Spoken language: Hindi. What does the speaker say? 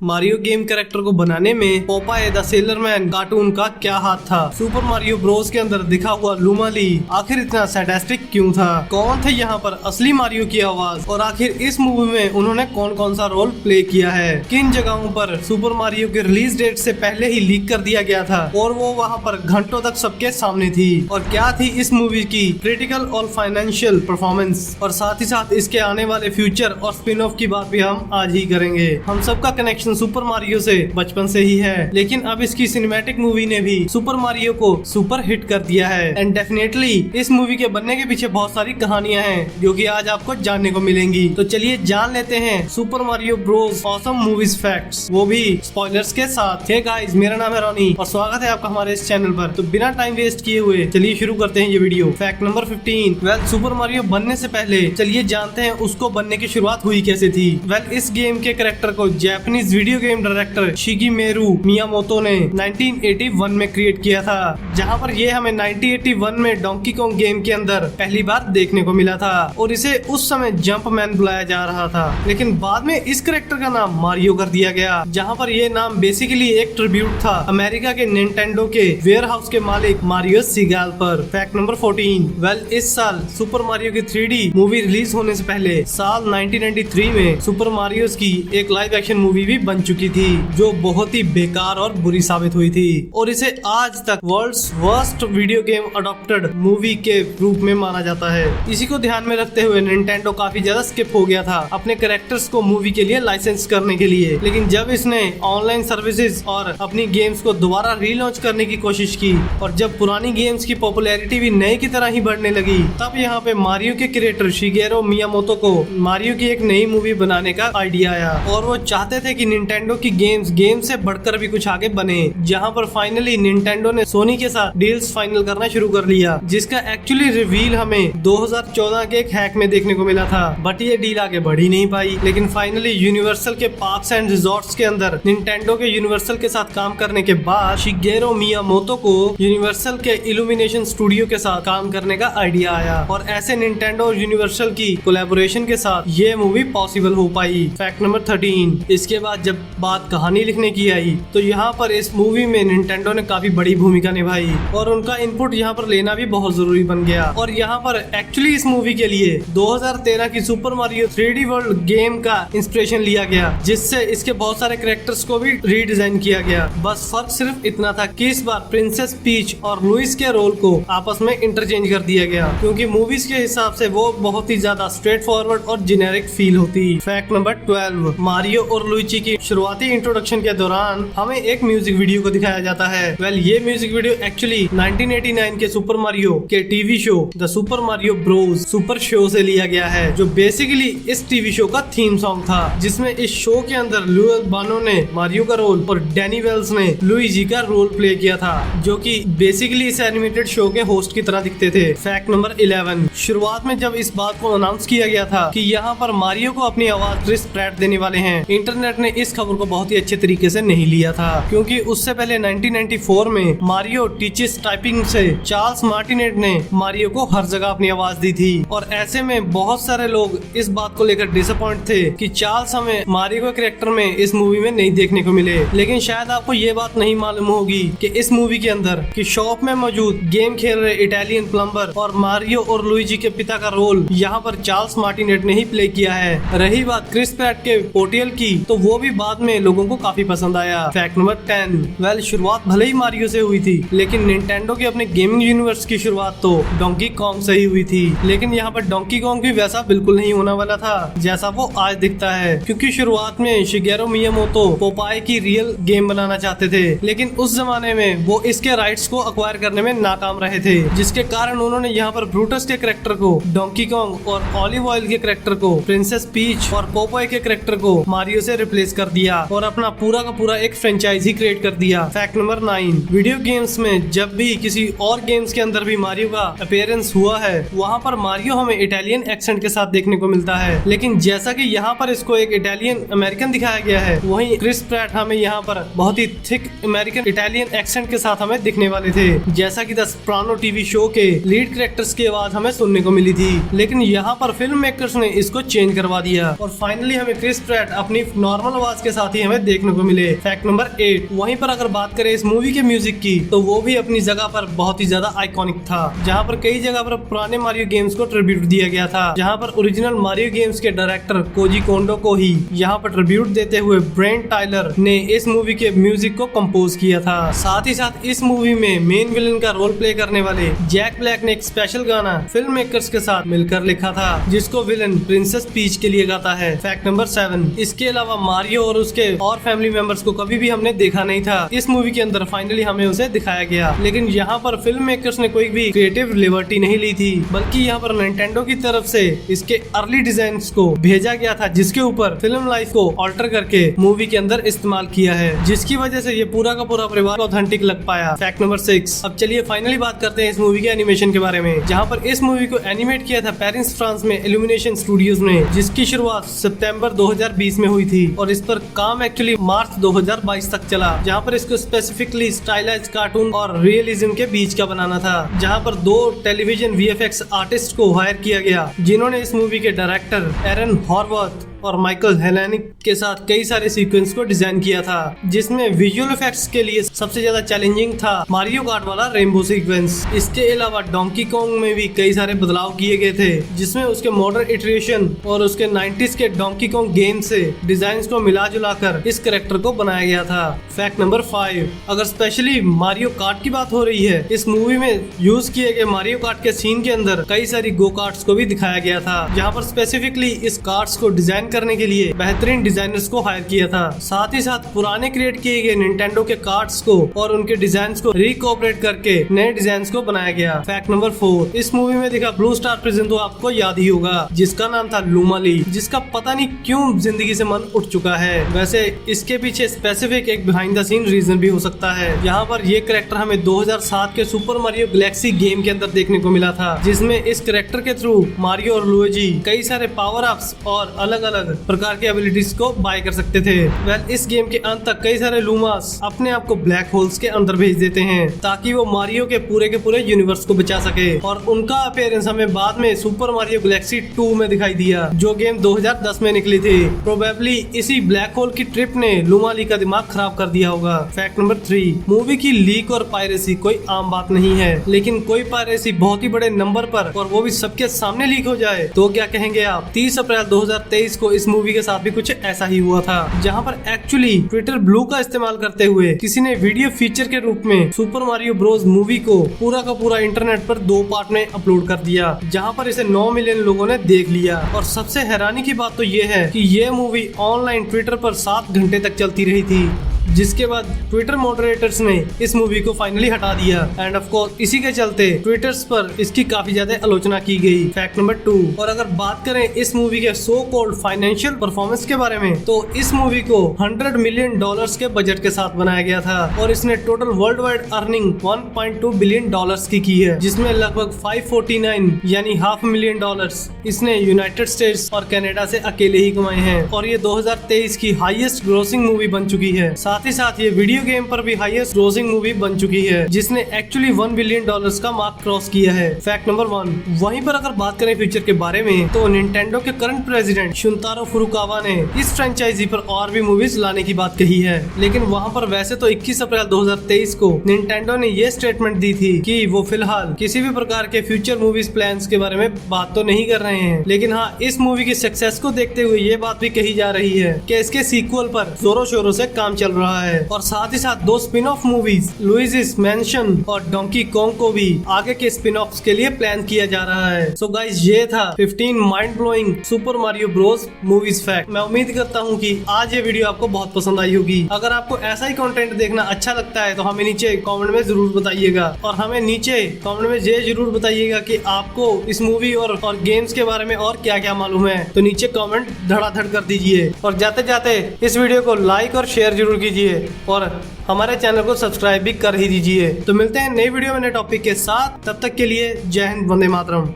मारियो गेम कैरेक्टर को बनाने में पोपाए द सेलर मैन कार्टून का क्या हाथ था? सुपर मारियो ब्रोस के अंदर दिखा हुआ लूमा ली आखिर इतना सैडिस्टिक क्यों था? कौन थे यहाँ पर असली मारियो की आवाज? और आखिर इस मूवी में उन्होंने कौन कौन सा रोल प्ले किया है? किन जगहों पर सुपर मारियो के रिलीज डेट से पहले ही लीक कर दिया गया था और वो वहाँ पर घंटों तक सबके सामने थी? और क्या थी इस मूवी की क्रिटिकल और फाइनेंशियल परफॉर्मेंस? और साथ ही साथ इसके आने वाले फ्यूचर और स्पिन ऑफ की बात भी हम आज ही करेंगे। हम सबका कनेक्शन सुपर मारियो से बचपन से ही है, लेकिन अब इसकी सिनेमैटिक मूवी ने भी सुपर मारियो को सुपर हिट कर दिया है। एंड डेफिनेटली इस मूवी के बनने के पीछे बहुत सारी कहानियां हैं जो कि आज आपको जानने को मिलेंगी। तो चलिए जान लेते हैं super Mario Bros awesome movies facts, वो भी स्पॉयलर्स के साथ। हे गाइस, मेरा नाम है रॉनी और स्वागत है आपका हमारे इस चैनल पर। तो बिना टाइम वेस्ट किए हुए चलिए शुरू करते हैं ये video. Fact number 15। Well, super Mario बनने से पहले चलिए जानते हैं उसको बनने की शुरुआत हुई कैसे थी। वेल, इस गेम के कैरेक्टर को Japanese video game director Shigeru Miyamoto ने 1981 में क्रिएट किया था, जहां पर ये हमें 1981 में डोंकी कॉन्ग गेम के अंदर पहली बार देखने को मिला था और इसे उस समय जंप मैन बुलाया जा रहा था। लेकिन बाद में इस कैरेक्टर का नाम मारियो कर दिया गया, जहां पर ये नाम बेसिकली एक ट्रिब्यूट था अमेरिका के निंटेंडो के वेयर हाउस के मालिक मारियो सीगाल पर। Fact number 14। वेल, इस साल सुपर मारियो की 3D मूवी रिलीज होने से पहले साल 1993 में सुपर मारियो की एक लाइव एक्शन मूवी भी बन चुकी थी, जो बहुत ही बेकार और बुरी साबित हुई थी और इसे आज तक world's worst video game adopted movie के रूप में माना जाता है। इसी को ध्यान में रखते हुए निंटेंडो काफी ज्यादा स्किप हो गया था अपने कैरेक्टर्स को मूवी के लिए लाइसेंस करने के लिए। लेकिन जब इसने ऑनलाइन सर्विसेज और अपनी गेम्स को दोबारा रीलॉन्च करने की कोशिश की और जब पुरानी गेम्स की पॉपुलैरिटी भी नए की तरह ही बढ़ने लगी, तब यहाँ पे मारियो के क्रिएटर शिगेरू मियामोतो को मारियो की एक नई मूवी बनाने का आइडिया आया और वो चाहते थे कि निंटेंडो की गेम से बढ़कर भी कुछ आगे बने। जहां पर फाइनली निंटेंडो ने सोनी के साथ डील्स फाइनल करना शुरू कर लिया, जिसका एक्चुअली रिवील हमें 2014 के एक हैक में देखने को मिला था। बट ये डील आगे बढ़ ही नहीं पाई। लेकिन फाइनली यूनिवर्सल के पार्क्स एंड रिजॉर्ट्स के अंदर निंटेंडो के यूनिवर्सल के साथ काम करने के बाद शिगेरू मियामोतो को यूनिवर्सल के इल्यूमिनेशन स्टूडियो के साथ काम करने का आइडिया आया और ऐसे निंटेंडो और यूनिवर्सल की कोलैबोरेशन के साथ ये मूवी पॉसिबल हो पाई। Fact number 13। इसके बाद जब बात कहानी लिखने की आई तो यहाँ पर इस मूवी में निंटेंडो ने काफी बड़ी भूमिका निभाई और उनका इनपुट यहाँ पर लेना भी बहुत जरूरी बन गया। और यहाँ पर एक्चुअली इस मूवी के लिए 2013 की super Mario 3D world game का इंस्पिरेशन लिया गया, जिससे इसके बहुत सारे कैरेक्टर्स को भी रीडिजाइन किया गया। बस फर्क सिर्फ इतना था कि इस बार प्रिंसेस पीच और लुइस के रोल को आपस में इंटरचेंज कर दिया गया, क्योंकि मूवीज के हिसाब से वो बहुत ही ज्यादा स्ट्रेट फॉरवर्ड और जेनेरिक फील होती। Fact number 12। मारियो और लुइगी की शुरुआती इंट्रोडक्शन के दौरान हमें एक म्यूजिक वीडियो को दिखाया जाता है। वेल, ये म्यूजिक वीडियो एक्चुअली 1989 के सुपर मारियो के TV show the super Mario Bros super show से लिया गया है, जो बेसिकली इस टीवी शो का थीम सॉन्ग था, जिसमें इस शो के अंदर लुई अल्बानो ने मारियो का रोल और डैनी वेल्स ने लुइगी का रोल प्ले किया था, जो कि बेसिकली इस एनिमेटेड शो के होस्ट की तरह दिखते थे। Fact number 11। शुरुआत में जब इस बात को अनाउंस किया गया था कि यहाँ पर मारियो को अपनी आवाज क्रिस प्रैट देने वाले हैं, इंटरनेट ने इस खबर को बहुत ही अच्छे तरीके से नहीं लिया था, क्योंकि उससे पहले 1994 में मारियो टीचेस टाइपिंग से चार्ल्स मार्टिनेट ने मारियो को हर जगह अपनी आवाज दी थी और ऐसे में बहुत सारे लोग इस बात को लेकर डिसअपॉइंट थे कि चार्ल्स हमें मारियो के कैरेक्टर में इस मूवी में नहीं देखने को मिले। लेकिन शायद आपको ये बात नहीं मालूम होगी कि इस मूवी के अंदर की शॉप में मौजूद गेम खेल रहे इटालियन प्लम्बर और मारियो और लुइगी के पिता का रोल यहाँ पर चार्ल्स मार्टिनेट ने ही प्ले किया है। रही बात क्रिस प्रैट के पोर्टियल की, तो वो भी बाद में लोगों को काफी पसंद आया। Fact number 10। वेल, शुरुआत भले ही मारियो से हुई थी, लेकिन निंटेंडो के अपने गेमिंग यूनिवर्स की शुरुआत तो डोंकी कॉन्ग से ही हुई थी। लेकिन यहाँ पर डोंकी कॉन्ग भी वैसा बिल्कुल नहीं होने वाला था जैसा वो आज दिखता है, क्योंकि शुरुआत में शिगेरू मियामोतो पोपाए की रियल गेम बनाना चाहते थे, लेकिन उस जमाने में वो इसके राइट्स को अक्वायर करने में नाकाम रहे थे, जिसके कारण उन्होंने यहाँ पर ब्रूटस के कैरेक्टर को डोंकी कॉन्ग और ऑलिव ऑयल के कैरेक्टर को प्रिंसेस पीच और पोपाए के कैरेक्टर को मारियो से रिप्लेस कर दिया और अपना पूरा का पूरा एक फ्रेंचाइजी क्रिएट कर दिया। Fact number 9। वीडियो गेम्स में जब भी किसी और गेम्स के अंदर भी मारियो का अपीयरेंस हुआ है, वहाँ पर मारियो हमें इटालियन एक्सेंट के साथ देखने को मिलता है। लेकिन जैसा कि यहाँ पर इसको एक इटालियन अमेरिकन दिखाया गया है, वहीं क्रिस प्रैट हमें यहाँ पर बहुत ही थिक अमेरिकन इटालियन एक्सेंट के साथ हमें दिखने वाले थे, जैसा कि द सोप्रानो टीवी शो के लीड कैरेक्टर्स की आवाज हमें सुनने को मिली थी। लेकिन यहाँ पर फिल्म मेकर्स ने इसको चेंज करवा दिया और फाइनली हमें क्रिस प्रैट अपनी नॉर्मल आवाज आवाज के साथ ही हमें देखने को मिले। Fact number 8। वहीं पर अगर बात करें इस मूवी के म्यूजिक की तो वो भी अपनी जगह पर बहुत ही ज्यादा आइकॉनिक था, जहाँ पर कई जगह पर पुराने मारियो गेम्स को ट्रिब्यूट दिया गया था, जहाँ पर ओरिजिनल मारियो गेम्स के डायरेक्टर कोजी कोंडो को ही यहाँ पर ट्रिब्यूट देते हुए ब्रेंट टाइलर ने इस मूवी के म्यूजिक को कंपोज किया था। साथ ही साथ इस मूवी में मेन विलन का रोल प्ले करने वाले जैक ब्लैक ने एक स्पेशल गाना फिल्म मेकर्स के साथ मिलकर लिखा था, जिसको विलन प्रिंसेस पीच के लिए गाता है। Fact number 7। इसके अलावा मारियो और उसके और फैमिली मेंबर्स को कभी भी हमने देखा नहीं था। इस मूवी के अंदर फाइनली हमें उसे दिखाया गया, लेकिन यहाँ पर फिल्म मेकर्स ने कोई भी क्रिएटिव लिबर्टी नहीं ली थी, बल्कि यहाँ पर निंटेंडो की तरफ से इसके अर्ली डिजाइन को भेजा गया था, जिसके ऊपर फिल्म लाइफ को ऑल्टर करके मूवी के अंदर इस्तेमाल किया है, जिसकी वजह से ये पूरा का पूरा परिवार ऑथेंटिक लग पाया। Fact number 6। अब चलिए फाइनली बात करते हैं इस मूवी के एनिमेशन के बारे में, जहाँ पर इस मूवी को एनिमेट किया था पेरिस फ्रांस में इल्यूमिनेशन स्टूडियोज ने, जिसकी शुरुआत सितंबर 2020 में हुई थी और इस पर काम एक्चुअली मार्च 2022 तक चला, जहाँ पर इसको स्पेसिफिकली स्टाइलाइज्ड कार्टून और रियलिज्म के बीच का बनाना था, जहाँ पर 2 टेलीविजन वीएफएक्स आर्टिस्ट को हायर किया गया, जिन्होंने इस मूवी के डायरेक्टर एरन हॉरवर्थ और माइकल हेलेनिक के साथ कई सारे सीक्वेंस को डिजाइन किया था, जिसमें विजुअल इफेक्ट्स के लिए सबसे ज्यादा चैलेंजिंग था मारियो कार्ट वाला रेनबो सीक्वेंस। इसके अलावा डोंकी कॉन्ग में भी कई सारे बदलाव किए गए थे, जिसमें उसके मॉडर्न इटरेशन और उसके 90s के डोंकी कॉन्ग गेम से डिजाइन को मिला जुला कर इस कैरेक्टर को बनाया गया था। Fact number 5। अगर स्पेशली मारियो कार्ट की बात हो रही है, इस मूवी में यूज किए गए मारियो कार्ट के सीन के अंदर कई सारी गो कार्ट्स को भी दिखाया गया था, जहाँ पर स्पेसिफिकली इस कार्ट्स को डिजाइन करने के लिए बेहतरीन डिजाइनर्स को हायर किया था। साथ ही साथ पुराने क्रिएट किए गए निंटेंडो के कार्ड्स को और उनके डिजाइन को रिकॉपरेट करके नए डिजाइन को बनाया गया। Fact number 4। इस मूवी में दिखा ब्लू स्टार प्रिजन तो आपको याद ही होगा, जिसका नाम था लूमाली, जिसका पता नहीं क्यों जिंदगी से मन उठ चुका है। वैसे इसके पीछे स्पेसिफिक एक बिहाइंड द सीन रीजन भी हो सकता है। यहाँ पर ये कैरेक्टर हमें 2007 के सुपर मारियो गैलेक्सी गेम के अंदर देखने को मिला था, जिसमें इस कैरेक्टर के थ्रू मारियो और लुइजी कई सारे पावर अप्स और अलग अलग प्रकार की एबिलिटीज को बाय कर सकते थे। इस गेम के अंत तक कई सारे लूमास अपने आप को ब्लैक होल्स के अंदर भेज देते हैं, ताकि वो मारियो के पूरे यूनिवर्स को बचा सके, और उनका अपीयरेंस हमें बाद में सुपर मारियो गैलेक्सी 2 में दिखाई दिया, जो गेम 2010 में निकली थी। प्रोबेबली इसी ब्लैक होल की ट्रिप ने लूमाली का दिमाग खराब कर दिया होगा। Fact number 3। मूवी की लीक और पायरेसी कोई आम बात नहीं है, लेकिन कोई पायरेसी बहुत ही बड़े नंबर पर और वो भी सबके सामने लीक हो जाए तो क्या कहेंगे आप। 30 अप्रैल 2023 को इस मूवी के साथ भी कुछ ऐसा ही हुआ था, जहां पर एक्चुअली ट्विटर ब्लू का इस्तेमाल करते हुए किसी ने वीडियो फीचर के रूप में सुपर मारियो ब्रोस मूवी को पूरा का पूरा इंटरनेट पर 2 पार्ट में अपलोड कर दिया, जहां पर इसे 9 मिलियन लोगों ने देख लिया। और सबसे हैरानी की बात तो ये है कि ये मूवी ऑनलाइन ट्विटर पर 7 घंटे तक चलती रही थी, जिसके बाद ट्विटर मॉडरेटर्स ने इस मूवी को फाइनली हटा दिया, एंड ऑफ कोर्स इसी के चलते ट्विटर्स पर इसकी काफी ज्यादा आलोचना की गई। Fact number 2। और अगर बात करें इस मूवी के सो कॉल्ड फाइनेंशियल परफॉर्मेंस के बारे में, तो इस मूवी को $100 मिलियन के बजट के साथ बनाया गया था, और इसने total world wide earning $1.2 billion की है, जिसमें लगभग 549 यानी $500,000 इसने यूनाइटेड स्टेट्स और कनाडा से अकेले ही कमाए हैं, और ये 2023 की हाईएस्ट ग्रोसिंग मूवी बन चुकी है। साथ ही साथ ये वीडियो गेम पर भी हाईएस्ट ग्रोसिंग मूवी बन चुकी है, जिसने एक्चुअली $1 बिलियन का मार्क क्रॉस किया है। Fact number 1। वहीं पर अगर बात करें फ्यूचर के बारे में, तो निंटेंडो के करंट प्रेसिडेंट शुंतारो फुरुकावा ने इस फ्रेंचाइजी पर और भी मूवीज लाने की बात कही है, लेकिन वहां पर वैसे तो 21 अप्रैल 2023 को निंटेंडो ने ये स्टेटमेंट दी थी कि वो फिलहाल किसी भी प्रकार के फ्यूचर मूवीज प्लान्स के बारे में बात तो नहीं कर रहे हैं, लेकिन हाँ, इस मूवी की सक्सेस को देखते हुए ये बात भी कही जा रही है कि इसके सीक्वल पर जोरों शोरों से काम चल रहा है, और साथ ही साथ 2 स्पिन ऑफ मूवीज लुइजिस मैंशन और डोंकी कॉन्ग को भी आगे के स्पिन ऑफ्स के लिए प्लान किया जा रहा है। सो गाइस, ये था 15 mind blowing super Mario Bros movies fact. मैं उम्मीद करता हूँ कि आज ये वीडियो आपको बहुत पसंद आई होगी। अगर आपको ऐसा ही कंटेंट देखना अच्छा लगता है तो हमें नीचे कमेंट में जरूर बताइएगा, और हमें नीचे कमेंट में ये जरूर बताइएगा कि आपको इस मूवी और गेम्स के बारे में और क्या क्या मालूम है। तो नीचे कमेंट धड़ाधड़ कर दीजिए, और जाते जाते इस वीडियो को लाइक और शेयर जरूर कीजिए, और हमारे चैनल को सब्सक्राइब भी कर ही दीजिए। तो मिलते हैं नई वीडियो में नए टॉपिक के साथ, तब तक के लिए जय हिंद, वंदे मातरम।